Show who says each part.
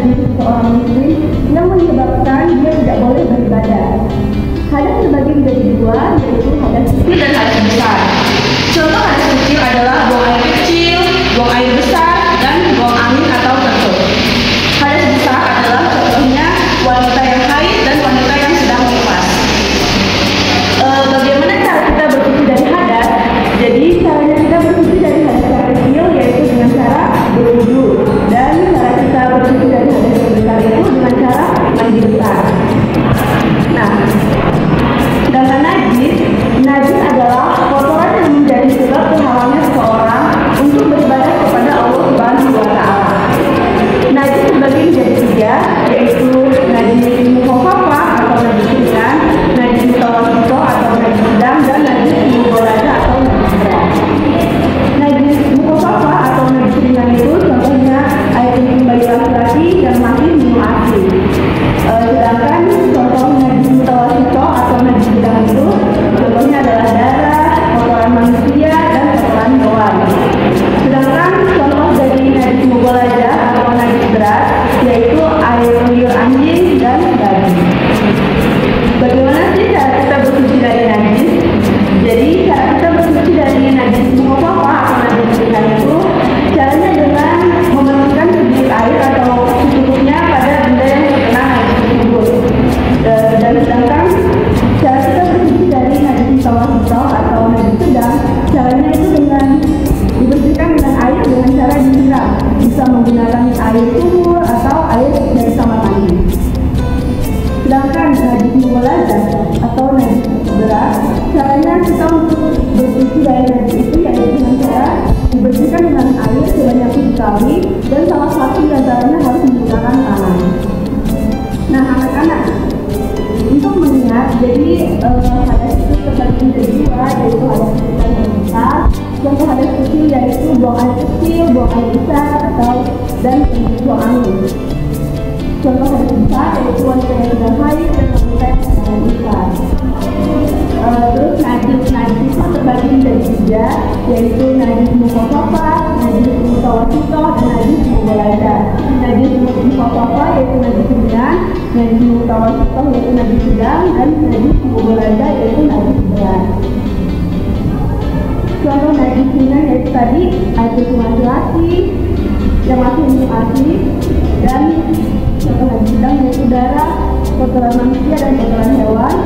Speaker 1: diri seorang muslim yang menyebabkan dia tidak boleh beribadah. Hadas terbagi menjadi dua, yaitu hadas kecil dan hadas besar. Contoh hadas kecil adalah buang air kecil, buang air besar, dan buang angin atau kentut. Hadas besar adalah contohnya wanita yang haid dan wanita yang sedang nifas. Bagaimana cara kita bersuci dari hadas? Jadi caranya kita bersuci dari hadas yang kecil yaitu dengan cara berwudu, dan cara kita bersuci dari hadas yang besar itu dengan cara mandi besar. Nah, sedangkan najis adalah kotoran yang menjadi sebab terhalangnya seseorang untuk beribadah kepada Allah Subhanahu wa Ta'ala. Najis terbagi menjadi tiga, yaitu najis mukhafafah atau najis ringan, najis mutawassithah atau najis sedang, dan najis mughalladah atau najis berat. Najis mukhafafah atau najis ringan itu contohnya air kencing bayi laki-laki yang masih minum ASI. Sedangkan contoh najis mutawassithah atau najis sedang itu contohnya adalah darah, kotoran manusia, dan kotoran hewan. Sedangkan contoh dari najis mughalladah atau najis berat yaitu air liur anjing dan babi. Bagaimana sih cara kita bersuci dari najis? Jadi cara kita bersuci dari najis mukhafafah atau najis ringan itu caranya dengan memasukkan sedikit air atau secukupnya pada benda yang terkena najis tersebut. Dan sedangkan cara kita bersuci dari najis mutawassithah atau najis sedang caranya itu dengan dibersihkan dengan air dengan cara disiram, bisa menggunakan air sumur atau air dari kamar mandi. Sedangkan najis mughalladah atau najis berat caranya kita untuk bersuci dari najis itu yaitu dengan cara dibersihkan dengan air sebanyak 7 kali dan salah satu di antaranya harus menggunakan tangan. Nah anak-anak, untuk mengingat, jadi hadas itu terbagi menjadi dua, yaitu hadas kecil dan hadas besar. Contoh hadas kecil yaitu buang air kecil, buang air besar, dan buang angin. Contoh hadas besar yaitu wanita yang sedang haid dan wanita yang sedang nifas. Terus najis itu terbagi menjadi tiga, yaitu najis mukhafafah, najis mutawassithah, dan najis mughalladah. Najis mukhafafah yaitu najis ringan, najis mutawassithah yaitu najis sedang, dan najis mughalladah yaitu najis berat. Contoh najis ringan yaitu tadi air kencing laki-laki yang masih minum ASI, dan contoh najis sedang yaitu darah, kotoran manusia, dan kotoran hewan.